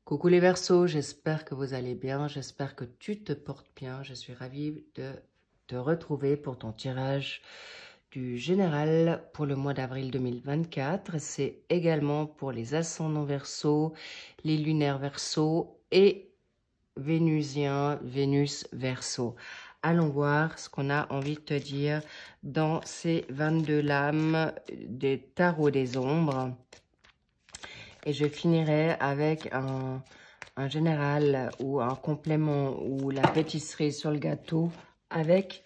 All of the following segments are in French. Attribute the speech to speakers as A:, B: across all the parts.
A: Coucou les Verseaux, j'espère que vous allez bien, j'espère que tu te portes bien. Je suis ravie de te retrouver pour ton tirage du général pour le mois d'avril 2024. C'est également pour les ascendants Verseaux, les lunaires Verseaux et Vénusiens, Vénus Verseaux. Allons voir ce qu'on a envie de te dire dans ces 22 lames des tarots des ombres. Et je finirai avec un général ou un complément ou la pâtisserie sur le gâteau avec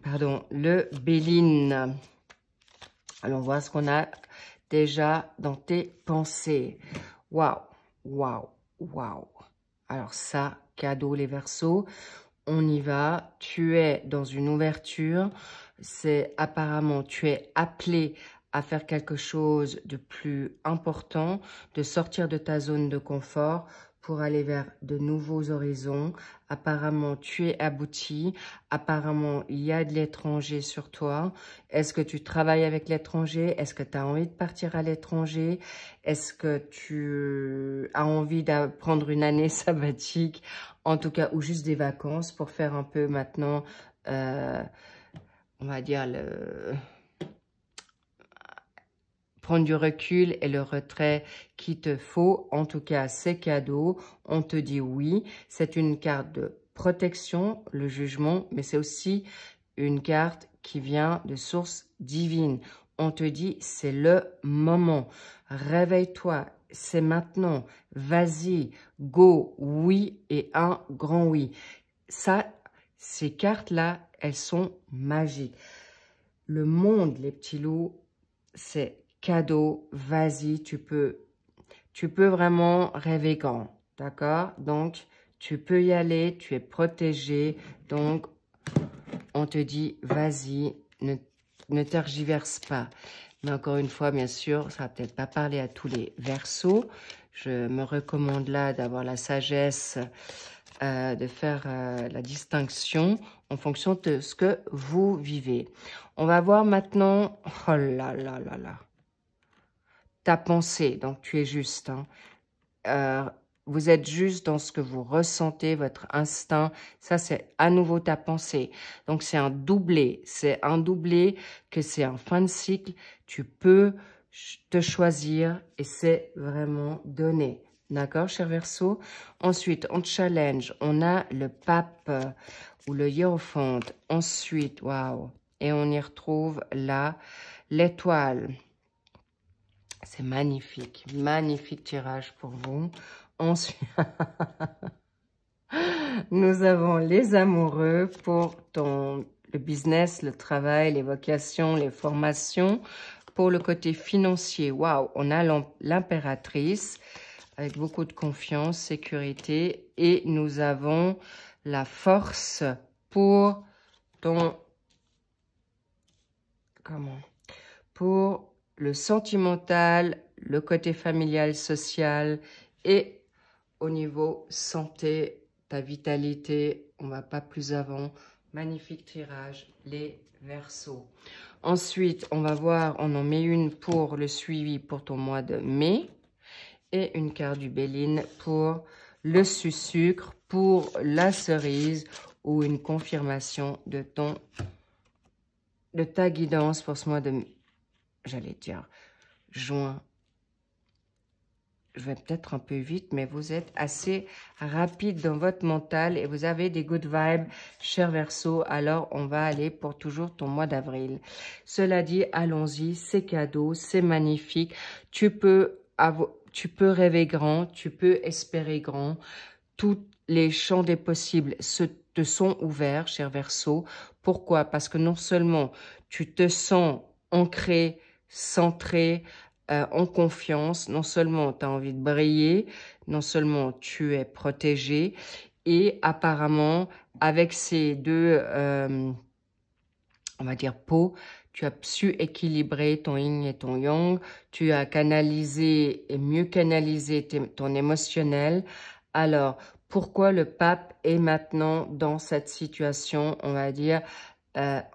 A: pardon, le Béline. Allons voir ce qu'on a déjà dans tes pensées. Waouh, waouh, waouh. Alors ça, cadeau les Verseaux. On y va. Tu es dans une ouverture. C'est apparemment, tu es appelé à faire quelque chose de plus important, de sortir de ta zone de confort pour aller vers de nouveaux horizons. Apparemment, tu es abouti. Apparemment, il y a de l'étranger sur toi. Est-ce que tu travailles avec l'étranger? Est-ce que tu as envie de partir à l'étranger? Est-ce que tu as envie de prendre une année sabbatique? En tout cas, ou juste des vacances pour faire un peu maintenant, on va dire, prendre du recul et le retrait qu'il te faut. En tout cas, c'est cadeau. On te dit oui. C'est une carte de protection, le jugement, mais c'est aussi une carte qui vient de source divine. On te dit, c'est le moment. Réveille-toi, c'est maintenant. Vas-y, go, oui et un grand oui. Ça, ces cartes-là, elles sont magiques. Le monde, les petits loups, c'est cadeau, vas-y, tu peux vraiment rêver grand, d'accord? Donc, tu peux y aller, tu es protégé, donc on te dit, vas-y, ne tergiverse pas. Mais encore une fois, bien sûr, ça va peut-être pas parler à tous les Verseaux. Je me recommande là d'avoir la sagesse de faire la distinction en fonction de ce que vous vivez. On va voir maintenant, oh là là là là, ta pensée, donc tu es juste. Hein. Vous êtes juste dans ce que vous ressentez, votre instinct. Ça, c'est à nouveau ta pensée. Donc, c'est un doublé. C'est un doublé que c'est en fin de cycle. Tu peux te choisir et c'est vraiment donné. D'accord, cher Verseau? Ensuite, on challenge. On a le pape ou le hiérophant. Ensuite, waouh. Et on y retrouve là l'étoile. C'est magnifique. Magnifique tirage pour vous. Ensuite, nous avons les amoureux pour le business, le travail, les vocations, les formations. Pour le côté financier, waouh, on a l'impératrice avec beaucoup de confiance, sécurité. Et nous avons la force pour pour le sentimental, le côté familial, social et au niveau santé, ta vitalité, on va pas plus avant. Magnifique tirage, les Verseaux. Ensuite, on va voir, on en met une pour le suivi pour ton mois de mai et une carte du Béline pour le sucre, pour la cerise ou une confirmation de ta guidance pour ce mois de, j'allais dire, juin. Je vais peut-être un peu vite, mais vous êtes assez rapide dans votre mental et vous avez des good vibes, cher Verseau. Alors, on va aller pour toujours ton mois d'avril. Cela dit, allons-y, c'est cadeau, c'est magnifique. Tu peux rêver grand, tu peux espérer grand. Tous les champs des possibles te sont ouverts, cher Verseau. Pourquoi? Parce que non seulement tu te sens ancré, centré, en confiance, non seulement tu as envie de briller, non seulement tu es protégé, et apparemment, avec ces deux, on va dire, pots, tu as su équilibrer ton yin et ton yang, tu as canalisé et mieux canalisé ton émotionnel. Alors, pourquoi le pape est maintenant dans cette situation, on va dire,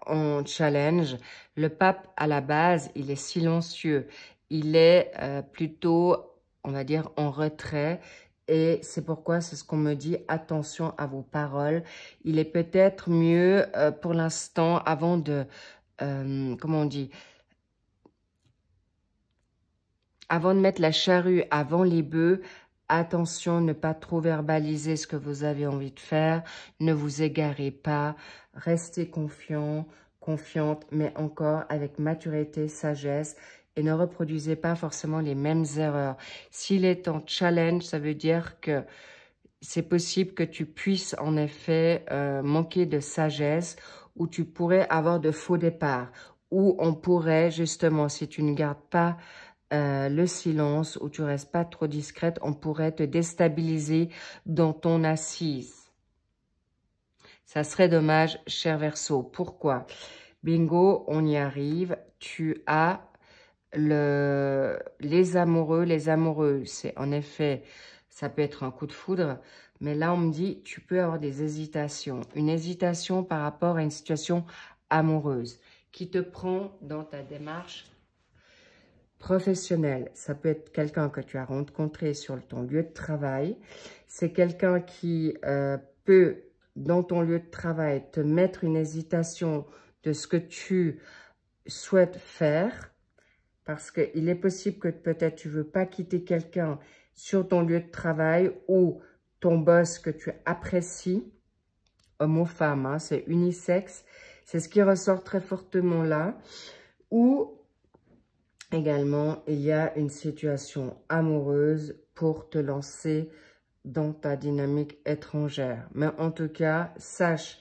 A: en challenge? Le pape, à la base, il est silencieux. Il est plutôt on va dire, en retrait. Et c'est pourquoi, c'est ce qu'on me dit, attention à vos paroles. Il est peut-être mieux pour l'instant, avant de, comment on dit, avant de mettre la charrue avant les bœufs, attention, ne pas trop verbaliser ce que vous avez envie de faire. Ne vous égarez pas. Restez confiant, confiante, mais encore avec maturité, sagesse. Et ne reproduisez pas forcément les mêmes erreurs. S'il est en challenge, ça veut dire que c'est possible que tu puisses en effet manquer de sagesse ou tu pourrais avoir de faux départs. Ou on pourrait justement, si tu ne gardes pas le silence ou tu restes pas trop discrète, on pourrait te déstabiliser dans ton assise. Ça serait dommage, cher Verseau. Pourquoi? Bingo, on y arrive. Tu as les amoureux, les amoureuses. C'est en effet, ça peut être un coup de foudre. Mais là, on me dit, tu peux avoir des hésitations. Une hésitation par rapport à une situation amoureuse qui te prend dans ta démarche professionnelle. Ça peut être quelqu'un que tu as rencontré sur ton lieu de travail. C'est quelqu'un qui peut, dans ton lieu de travail, te mettre une hésitation de ce que tu souhaites faire. Parce qu'il est possible que peut-être tu ne veux pas quitter quelqu'un sur ton lieu de travail ou ton boss que tu apprécies, homme ou femme, hein, c'est unisexe. C'est ce qui ressort très fortement là. Ou également, il y a une situation amoureuse pour te lancer dans ta dynamique étrangère. Mais en tout cas, sache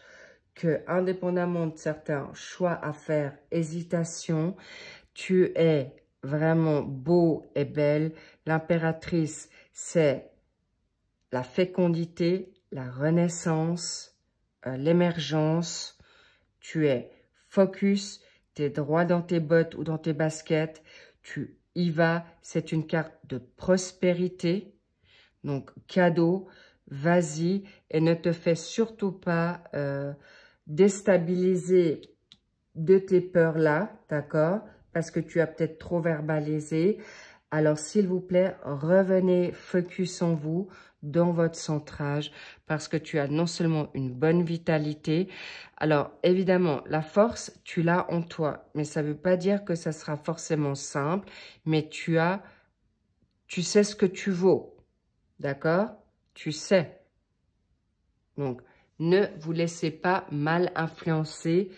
A: que indépendamment de certains choix à faire, hésitation, tu es vraiment beau et belle. L'impératrice, c'est la fécondité, la renaissance, l'émergence. Tu es focus, tu es droit dans tes bottes ou dans tes baskets. Tu y vas. C'est une carte de prospérité. Donc, cadeau, vas-y et ne te fais surtout pas déstabiliser de tes peurs-là, d'accord? Parce que tu as peut-être trop verbalisé. Alors, s'il vous plaît, revenez focus en vous, dans votre centrage, parce que tu as non seulement une bonne vitalité. Alors, évidemment, la force, tu l'as en toi, mais ça ne veut pas dire que ça sera forcément simple, mais tu sais ce que tu vaux, d'accord? Tu sais. Donc, ne vous laissez pas mal influencer.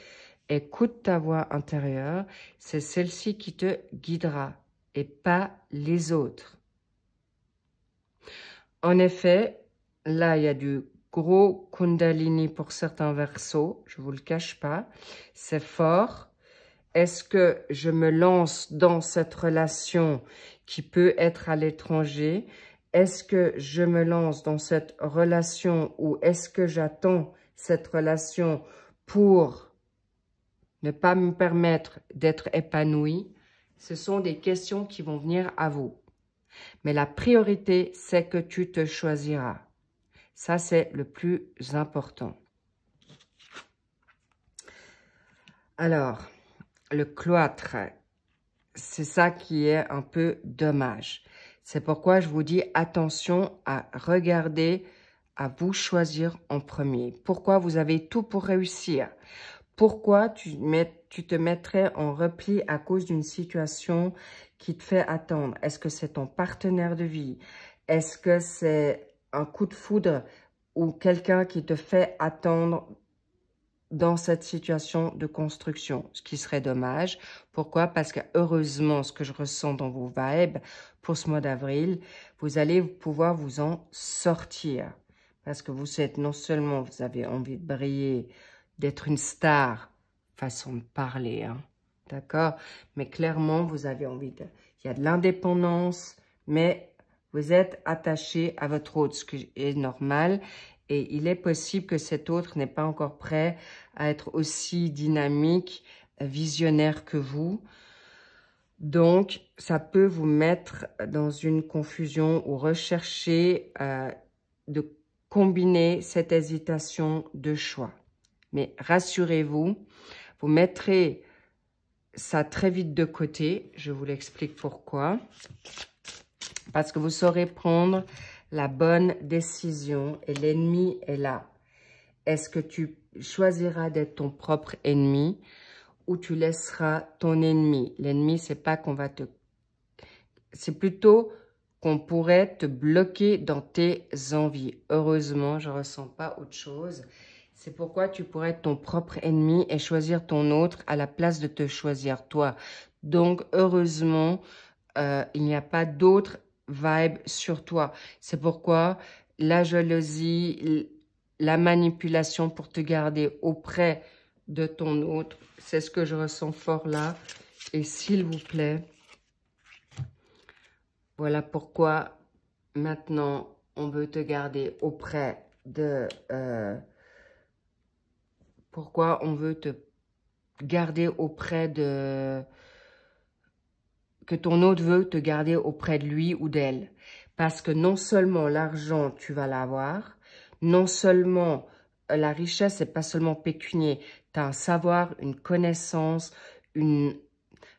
A: Écoute ta voix intérieure, c'est celle-ci qui te guidera et pas les autres. En effet, là, il y a du gros Kundalini pour certains Verseaux, je ne vous le cache pas. C'est fort. Est-ce que je me lance dans cette relation qui peut être à l'étranger? Est-ce que je me lance dans cette relation ou est-ce que j'attends cette relation pour ne pas me permettre d'être épanouie? Ce sont des questions qui vont venir à vous. Mais la priorité, c'est que tu te choisiras. Ça, c'est le plus important. Alors, le cloître, c'est ça qui est un peu dommage. C'est pourquoi je vous dis attention à regarder, à vous choisir en premier. Pourquoi vous avez tout pour réussir? Pourquoi tu te mettrais en repli à cause d'une situation qui te fait attendre? Est-ce que c'est ton partenaire de vie? Est-ce que c'est un coup de foudre ou quelqu'un qui te fait attendre dans cette situation de construction? Ce qui serait dommage. Pourquoi? Parce que heureusement, ce que je ressens dans vos vibes pour ce mois d'avril, vous allez pouvoir vous en sortir. Parce que vous êtes non seulement, vous avez envie de briller, d'être une star, façon de parler, hein, d'accord? Mais clairement, vous avez envie de... Il y a de l'indépendance, mais vous êtes attaché à votre autre, ce qui est normal. Et il est possible que cet autre n'est pas encore prêt à être aussi dynamique, visionnaire que vous. Donc, ça peut vous mettre dans une confusion ou rechercher de combiner cette hésitation de choix. Mais rassurez-vous, vous mettrez ça très vite de côté. Je vous l'explique pourquoi. Parce que vous saurez prendre la bonne décision et l'ennemi est là. Est-ce que tu choisiras d'être ton propre ennemi ou tu laisseras ton ennemi? L'ennemi, c'est pas qu'on va te... C'est plutôt qu'on pourrait te bloquer dans tes envies. Heureusement, je ressens pas autre chose. C'est pourquoi tu pourrais être ton propre ennemi et choisir ton autre à la place de te choisir toi. Donc, heureusement, il n'y a pas d'autre vibe sur toi. C'est pourquoi la jalousie, la manipulation pour te garder auprès de ton autre, c'est ce que je ressens fort là. Et s'il vous plaît, voilà pourquoi maintenant on veut te garder auprès de... pourquoi on veut te garder auprès de... que ton autre veut te garder auprès de lui ou d'elle. Parce que non seulement l'argent, tu vas l'avoir, non seulement la richesse, c'est pas seulement pécunier. Tu as un savoir, une connaissance, une...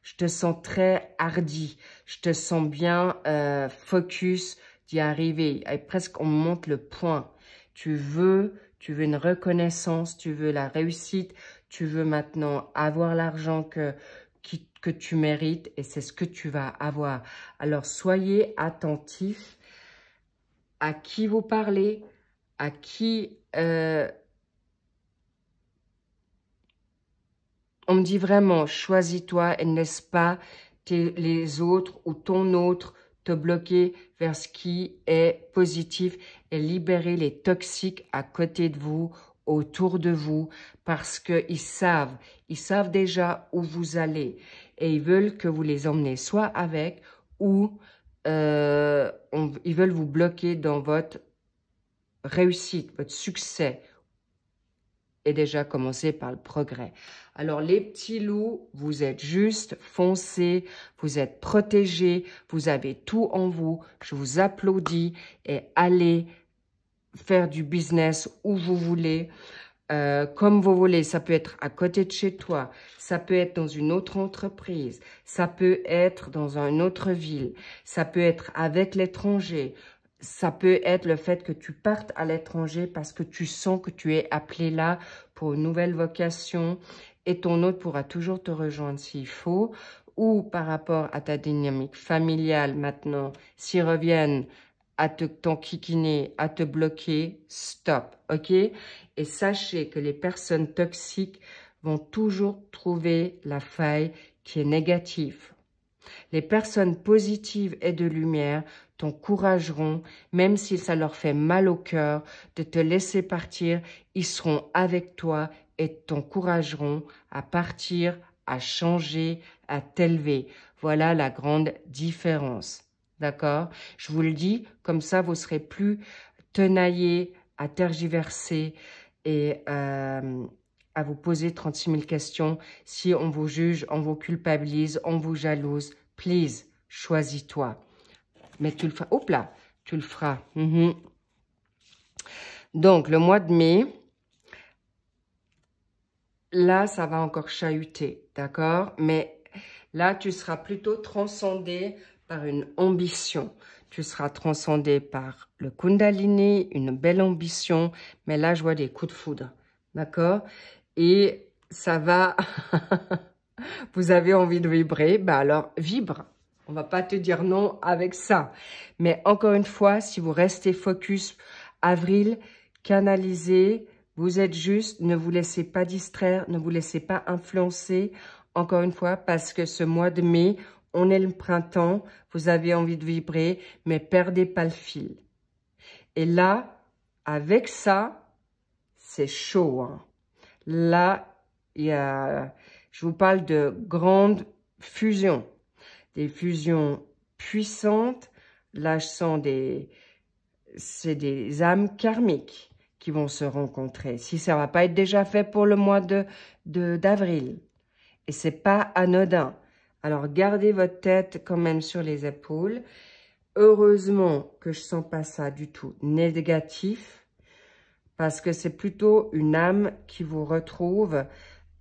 A: Je te sens très hardi. Je te sens bien focus d'y arriver. Et presque, on monte le point. Tu veux une reconnaissance, tu veux la réussite, tu veux maintenant avoir l'argent que tu mérites et c'est ce que tu vas avoir. Alors, soyez attentifs à qui vous parlez, à qui... on me dit vraiment, choisis-toi et ne laisse pas les autres ou ton autre te bloquer vers ce qui est positif et libérer les toxiques à côté de vous, autour de vous, parce qu'ils savent déjà où vous allez et ils veulent que vous les emmenez soit avec ou ils veulent vous bloquer dans votre réussite, votre succès. Et déjà commencer par le progrès. Alors, les petits loups, vous êtes juste, foncez, vous êtes protégés, vous avez tout en vous. Je vous applaudis et allez faire du business où vous voulez, comme vous voulez. Ça peut être à côté de chez toi, ça peut être dans une autre entreprise, ça peut être dans une autre ville, ça peut être avec l'étranger. Ça peut être le fait que tu partes à l'étranger parce que tu sens que tu es appelé là pour une nouvelle vocation et ton autre pourra toujours te rejoindre s'il faut. Ou par rapport à ta dynamique familiale maintenant, s'ils reviennent à t'enquiquiner, à te bloquer, stop, ok? Et sachez que les personnes toxiques vont toujours trouver la faille qui est négative. Les personnes positives et de lumière t'encourageront, même si ça leur fait mal au cœur de te laisser partir, ils seront avec toi et t'encourageront à partir, à changer, à t'élever. Voilà la grande différence. D'accord? Je vous le dis, comme ça, vous serez plus tenaillés à tergiverser et à vous poser 36 000 questions. Si on vous juge, on vous culpabilise, on vous jalouse, please, choisis-toi. Mais tu le feras. Hop là, tu le feras. Donc, le mois de mai, là, ça va encore chahuter, d'accord? Mais là, tu seras plutôt transcendé par une ambition. Tu seras transcendé par le Kundalini, une belle ambition. Mais là, je vois des coups de foudre, d'accord? Et ça va... Vous avez envie de vibrer, bah alors vibre. On va pas te dire non avec ça. Mais encore une fois, si vous restez focus, avril, canalisez, vous êtes juste, ne vous laissez pas distraire, ne vous laissez pas influencer. Encore une fois, parce que ce mois de mai, on est le printemps, vous avez envie de vibrer, mais perdez pas le fil. Et là, avec ça, c'est chaud, hein. Là, il y a... Je vous parle de grandes fusions, des fusions puissantes. Là, je sens c'est des âmes karmiques qui vont se rencontrer. Si ça va pas être déjà fait pour le mois d'avril. Et c'est pas anodin. Alors, gardez votre tête quand même sur les épaules. Heureusement que je sens pas ça du tout négatif. Parce que c'est plutôt une âme qui vous retrouve,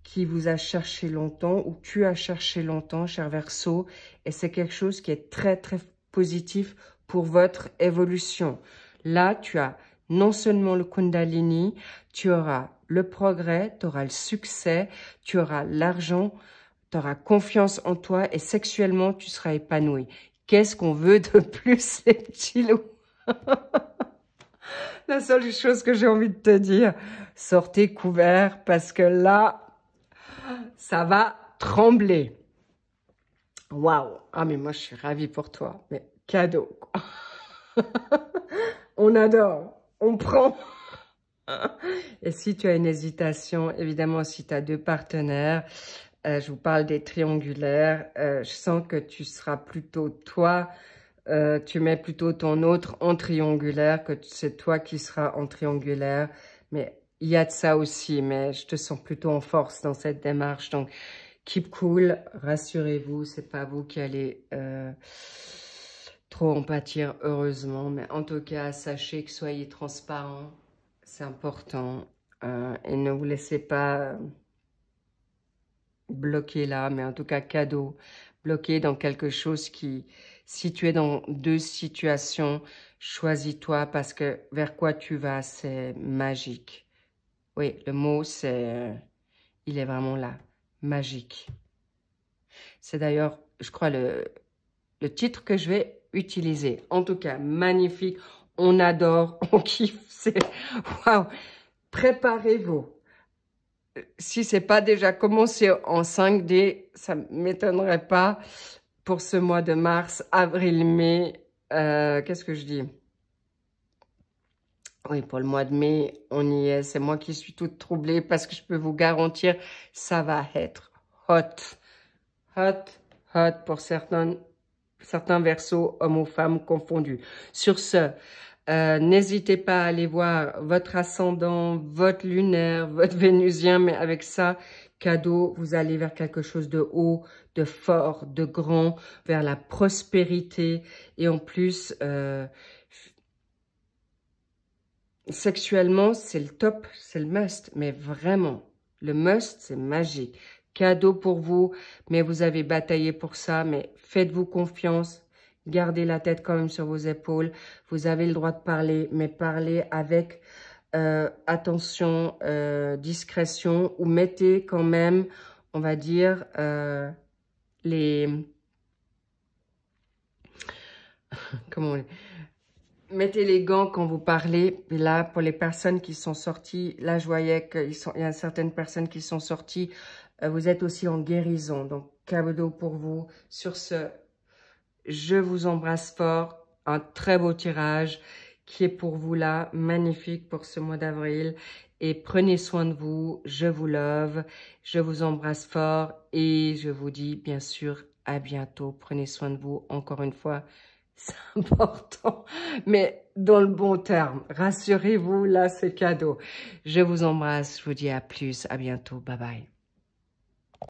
A: qui vous a cherché longtemps ou tu as cherché longtemps, cher Verseau. Et c'est quelque chose qui est très, très positif pour votre évolution. Là, tu as non seulement le Kundalini, tu auras le progrès, tu auras le succès, tu auras l'argent, tu auras confiance en toi et sexuellement, tu seras épanoui. Qu'est-ce qu'on veut de plus, les petits loups? La seule chose que j'ai envie de te dire, sortez couverts parce que là, ça va trembler. Waouh! Ah, mais moi, je suis ravie pour toi. Mais cadeau, quoi. On adore, on prend. Et si tu as une hésitation, évidemment, si tu as 2 partenaires, je vous parle des triangulaires, je sens que tu seras plutôt toi, tu mets plutôt ton autre en triangulaire, que c'est toi qui seras en triangulaire. Mais il y a de ça aussi, mais je te sens plutôt en force dans cette démarche. Donc, keep cool, rassurez-vous, c'est pas vous qui allez trop en pâtir, heureusement. Mais en tout cas, sachez que soyez transparents, c'est important. Et ne vous laissez pas bloquer là, mais en tout cas, cadeau, bloqué dans quelque chose qui, si tu es dans 2 situations, choisis-toi parce que vers quoi tu vas, c'est magique. Oui, le mot, c'est, il est vraiment là, magique. C'est d'ailleurs, je crois, le titre que je vais utiliser. En tout cas, magnifique, on adore, on kiffe, c'est waouh. Préparez-vous. Si c'est pas déjà commencé en 5D, ça m'étonnerait pas pour ce mois de mars, avril, mai. Qu'est-ce que je dis? Oui, pour le mois de mai, on y est. C'est moi qui suis toute troublée parce que je peux vous garantir, ça va être hot. Hot, hot pour certains versos, hommes ou femmes confondus. Sur ce, n'hésitez pas à aller voir votre ascendant, votre lunaire, votre vénusien, mais avec ça, cadeau, vous allez vers quelque chose de haut, de fort, de grand, vers la prospérité. Et en plus, sexuellement, c'est le top, c'est le must, mais vraiment, le must, c'est magique. Cadeau pour vous, mais vous avez bataillé pour ça, mais faites-vous confiance. Gardez la tête quand même sur vos épaules. Vous avez le droit de parler, mais parlez avec attention, discrétion, ou mettez quand même, on va dire, comment mettez les gants quand vous parlez. Et là, pour les personnes qui sont sorties, là, je voyais qu'il y a certaines personnes qui sont sorties. Vous êtes aussi en guérison. Donc, cadeau pour vous. Sur ce, je vous embrasse fort. Un très beau tirage qui est pour vous là. Magnifique pour ce mois d'avril. Et prenez soin de vous. Je vous love. Je vous embrasse fort. Et je vous dis, bien sûr, à bientôt. Prenez soin de vous. Encore une fois, c'est important. Mais dans le bon terme. Rassurez-vous, là, c'est cadeau. Je vous embrasse. Je vous dis à plus. À bientôt. Bye bye.